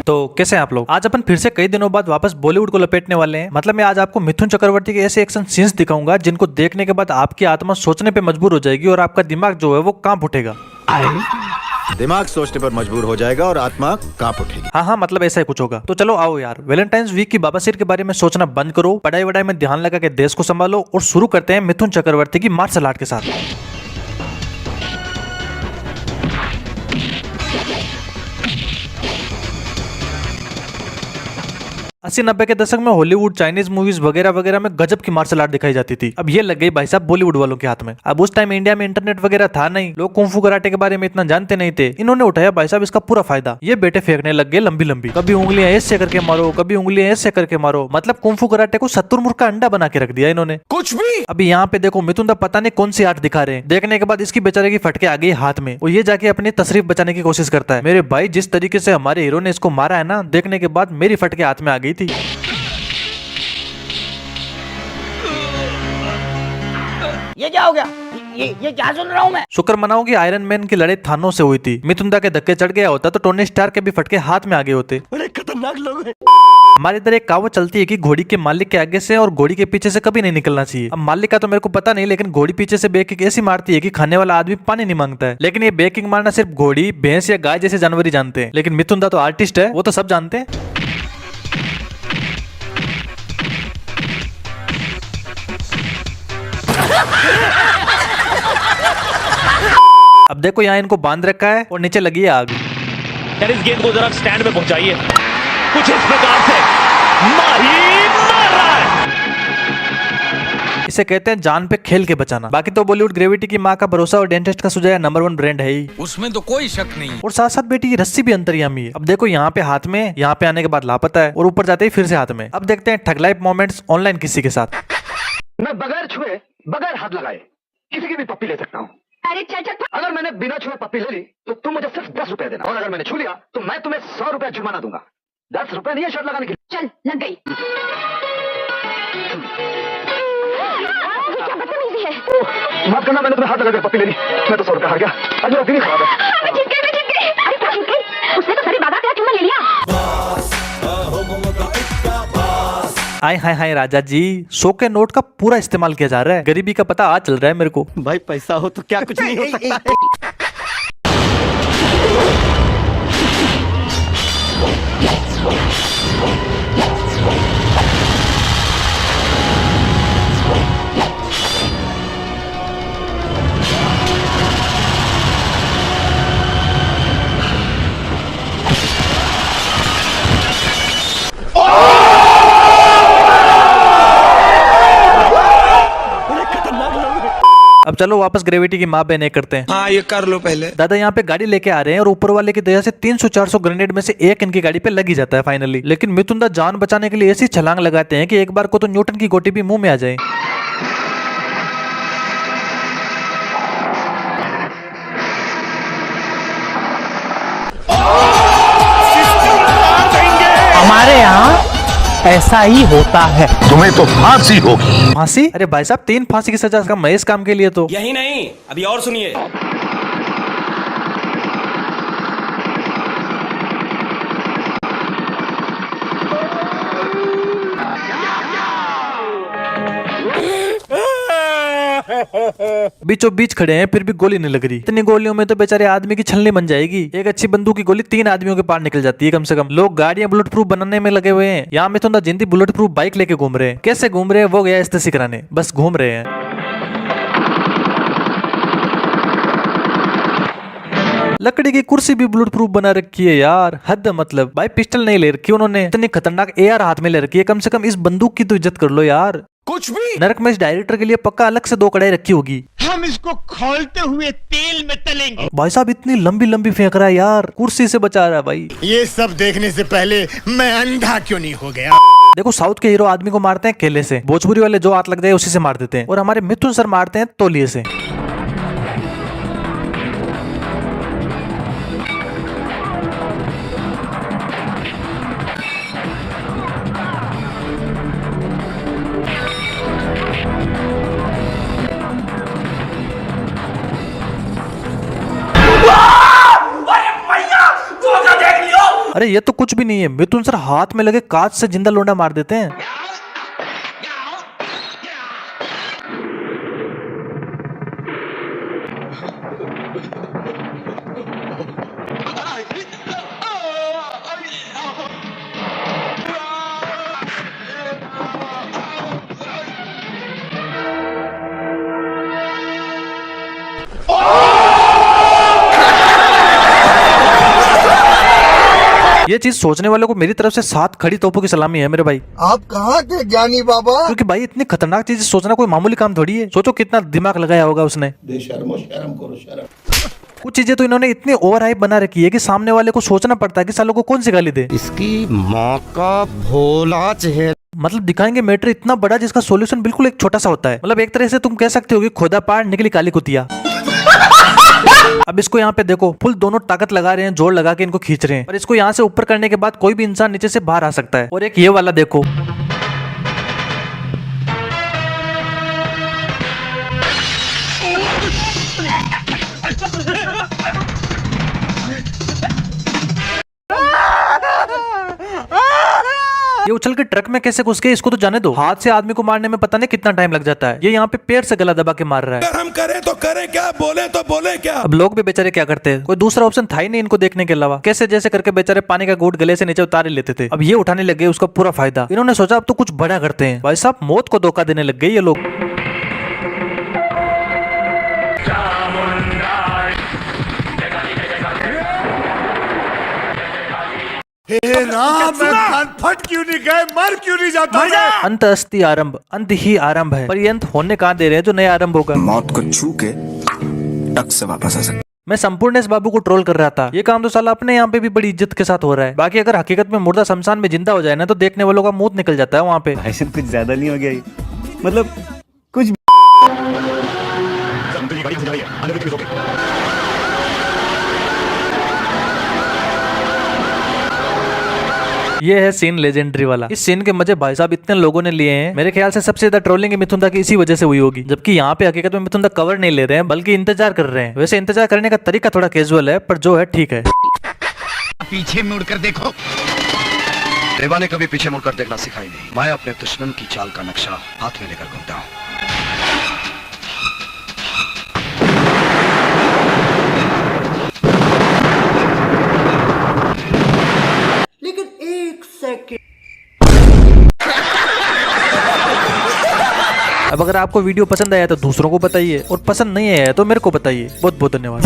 तो कैसे हैं आप लोग। आज अपन फिर से कई दिनों बाद वापस बॉलीवुड को लपेटने वाले हैं। मतलब मैं आज आपको मिथुन चक्रवर्ती के ऐसे एक्शन सीन्स दिखाऊंगा जिनको देखने के बाद आपकी आत्मा सोचने पे मजबूर हो जाएगी और आपका दिमाग जो है वो कांप उठेगा। दिमाग सोचने पर मजबूर हो जाएगा और आत्मा कांप उठेगी। हाँ, मतलब ऐसा ही कुछ होगा। तो चलो आओ यार, वैलेंटाइंस वीक की बाबासीर के बारे में सोचना बंद करो, पढ़ाई वढ़ाई में ध्यान लगा के देश को संभालो और शुरू करते हैं मिथुन चक्रवर्ती की मार्शल आर्ट के साथ। 80-90 के दशक में हॉलीवुड, चाइनीज मूवीज वगैरह वगैरह में गजब की मार्शल आर्ट दिखाई जाती थी। अब ये लग गई भाई साहब बॉलीवुड वालों के हाथ में। अब उस टाइम इंडिया में इंटरनेट वगैरह था नहीं, लोग कुंफू कराटे के बारे में इतना जानते नहीं थे। इन्होंने उठाया भाई साहब इसका पूरा फायदा। ये बेटे फेंकने लग गए लंबी लंबी, कभी उंगलियां ऐसे करके मारो, कभी उंगलियां ऐसे करके मारो। मतलब कुंफू कराटे को शत्रुमुर्ग का अंडा बना के रख दिया इन्होंने। कुछ भी। अभी यहाँ पे देखो मिथुन दा पता नहीं कौन सी आर्ट दिखा रहे हैं। देखने के बाद इसकी बेचारे की फटके आ गई हाथ में और ये जाके अपनी तशरीफ बचाने की कोशिश करता है। मेरे भाई जिस तरीके से हमारे हीरो ने इसको मारा है ना, देखने के बाद मेरी फटके हाथ में आ गई थी। ये क्या हो गया? ये क्या सुन रहा हूँ मैं? शुक्र मनाओ कि आयरन मैन की लड़ाई थानों से हुई थी। मिथुन दा के धक्के चढ़ गया होता तो टोनी स्टार्क के भी फटके हाथ में आ गए होते। बड़े खतरनाक लोग हैं। हमारे इधर एक कहावत चलती है कि घोड़ी के मालिक के आगे से और घोड़ी के पीछे से कभी नहीं निकलना चाहिए। अब मालिक का तो मेरे को पता नहीं, लेकिन घोड़ी पीछे से बैकिंग ऐसी मारती है कि खाने वाला आदमी पानी नहीं मांगता है। लेकिन ये बैकिंग मारना सिर्फ घोड़ी, भैंस या गाय जैसे जानवर ही जानते हैं। लेकिन मिथुन दा तो आर्टिस्ट है, वो तो सब जानते हैं। अब देखो यहाँ इनको बांध रखा है और नीचे लगी है आग। यार इस गेंद को जरा स्टैंड में पहुंचाइए। कुछ इस प्रकार से मार रहा है। इसे कहते हैं जान पे खेल के बचाना। बाकी तो बॉलीवुड ग्रेविटी की माँ का भरोसा और डेंटिस्ट का सुझाया नंबर 1 ब्रांड है ही, उसमें तो कोई शक नहीं। और साथ साथ बेटी की रस्सी भी अंतर्यामी है। अब देखो यहाँ पे हाथ में, यहाँ पे आने के बाद लापता है और ऊपर जाते ही फिर से हाथ में। अब देखते हैं ठग लाइफ मोमेंट्स ऑनलाइन किसी के साथ। मैं बगैर छुए, बगैर हाथ लगाए किसी की भी पप्पी ले सकता हूँ। अरे चल अगर मैंने बिना छुए पप्पी ले ली तो तुम मुझे सिर्फ 10 रुपए देना, और अगर मैंने छू लिया तो मैं तुम्हें 100 रुपए जुर्माना दूंगा। 10 रुपए नहीं है शर्ट लगाने के लिए। चल लग गई। क्या बदतमीजी है। माफ करना, मैंने तुम्हें हाथ लगाकर पप्पी ले ली। मैं तो 100 रुपए हार गया। आज मेरा दिन ही खराब है। मैं जीत गई। अरे क्या जीत गई? उसने तो सारी बाधा तेरा चुम्मा ले लिया। हाय हाय हाय राजा जी, 100 के नोट का पूरा इस्तेमाल किया जा रहा है। गरीबी का पता आज चल रहा है मेरे को। भाई पैसा हो तो क्या कुछ नहीं हो सकता है। अब चलो वापस ग्रेविटी की माँ बहने करते हैं। हाँ ये कर लो पहले। दादा यहाँ पे गाड़ी लेके आ रहे हैं और ऊपर वाले की दया से 300-400 ग्रेनेड में से एक इनकी गाड़ी पे लग ही जाता है फाइनली। लेकिन मिथुन दा जान बचाने के लिए ऐसी छलांग लगाते हैं कि एक बार को तो न्यूटन की गोटी भी मुंह में आ जाए। हमारे यहाँ ऐसा ही होता है। तुम्हें तो फांसी होगी। फांसी? अरे भाई साहब 3 फांसी की सजा कम है इस काम के लिए तो। यही नहीं, अभी और सुनिए। बीचों बीच खड़े हैं फिर भी गोली नहीं लग रही। इतनी गोलियों में तो बेचारे आदमी की छलनी बन जाएगी। एक अच्छी बंदूक की गोली 3 आदमियों के पार निकल जाती है कम से कम। लोग गाड़ियां बुलेट प्रूफ बनाने में लगे हुए हैं। यहाँ मिथुन दा जिंदी बुलेट प्रूफ बाइक लेके घूम रहे हैं। कैसे घूम रहे हैं वो गया इस्तेसी कराने, बस घूम रहे हैं। लकड़ी की कुर्सी भी बुलेट प्रूफ बना रखी है यार, हद। मतलब भाई पिस्टल नहीं ले रखी उन्होंने, इतनी खतरनाक AR हाथ में ले रखी है। कम से कम इस बंदूक की तो इज्जत कर लो यार। कुछ भी। नरक में इस डायरेक्टर के लिए पक्का अलग से 2 कढ़ाई रखी होगी। हम इसको खोलते हुए तेल में तलेंगे। भाई साहब इतनी लंबी लंबी फेंक रहा है यार, कुर्सी से बचा रहा है भाई। ये सब देखने से पहले मैं अंधा क्यों नहीं हो गया। देखो साउथ के हीरो आदमी को मारते हैं केले से, भोजपुरी वाले जो हाथ लग जाए उसी से मार देते हैं, और हमारे मिथुन सर मारते हैं तौलिए से। अरे ये तो कुछ भी नहीं है, मिथुन सर हाथ में लगे कांच से जिंदा लोंडा मार देते हैं। ये चीज सोचने वालों को मेरी तरफ से 7 खड़ी तोपों की सलामी है मेरे भाई। आप कहाँ थे ज्ञानी बाबा? क्योंकि भाई इतनी खतरनाक चीज सोचना कोई मामूली काम थोड़ी है। सोचो कितना दिमाग लगाया होगा उसने। कुछ चीजें तो इन्होंने इतनी ओवर हाइप बना रखी है कि सामने वाले को सोचना पड़ता है कि सालों को कौन सी गाली दे। इसकी माँ का भोला चेहरा। मतलब दिखाएंगे मैटर इतना बड़ा जिसका सॉल्यूशन बिल्कुल एक छोटा सा होता है। मतलब एक तरह से तुम कह सकते हो कि खोदा पार निकली काली कुतिया। अब इसको यहाँ पे देखो, फुल दोनों ताकत लगा रहे हैं, जोर लगा के इनको खींच रहे हैं। और इसको यहाँ से ऊपर करने के बाद कोई भी इंसान नीचे से बाहर आ सकता है। और एक ये वाला देखो, ये उछल के ट्रक में कैसे घुस गए इसको तो जाने दो। हाथ से आदमी को मारने में पता नहीं कितना टाइम लग जाता है, ये यहाँ पे पैर से गला दबा के मार रहा है। अगर हम करें तो करें क्या, बोले तो बोले क्या। अब लोग भी बेचारे क्या करते हैं, कोई दूसरा ऑप्शन था ही नहीं इनको देखने के अलावा। कैसे जैसे करके बेचारे पानी का घूंट गले से नीचे उतार ही लेते थे। अब ये उठाने लग गए उसका पूरा फायदा। इन्होंने सोचा अब तो कुछ बड़ा करते हैं। भाई साहब मौत को धोखा देने लग गए ये लोग। फट क्यों नहीं गए, मर क्यों नहीं जाता? अंत अस्ति आरंभ, अंत ही आरंभ है, पर ये अंत होने कहाँ दे रहे हैं जो नया आरंभ होगा। मौत को छू के टक से वापस आ सकते। मैं संपूर्णेश बाबू को ट्रोल कर रहा था, ये काम तो साला अपने यहाँ पे भी बड़ी इज्जत के साथ हो रहा है। बाकी अगर हकीकत में मुर्दा शमशान में जिंदा हो जाए ना तो देखने वालों का मुंह निकल जाता है वहाँ पे। भाई कुछ ज्यादा नहीं हो गया ये? मतलब कुछ ये है सीन लेजेंडरी वाला। इस सीन के मजे भाई साहब इतने लोगों ने लिए हैं, मेरे ख्याल से सबसे ज्यादा ट्रोलिंग मिथुन दा की इसी वजह से हुई होगी। जबकि यहाँ पे हकीकत में मिथुन दा कवर नहीं ले रहे हैं बल्कि इंतजार कर रहे हैं। वैसे इंतजार करने का तरीका थोड़ा कैजुअल है पर जो है ठीक है। पीछे मुड़कर देखो। देवा ने कभी पीछे मुड़कर देखना सिखाई नहीं। मैं अपने दुश्मन की चाल का नक्शा हाथ में लेकर घूमता हूँ। अब अगर आपको वीडियो पसंद आया तो दूसरों को बताइए और पसंद नहीं आया तो मेरे को बताइए। बहुत बहुत धन्यवाद।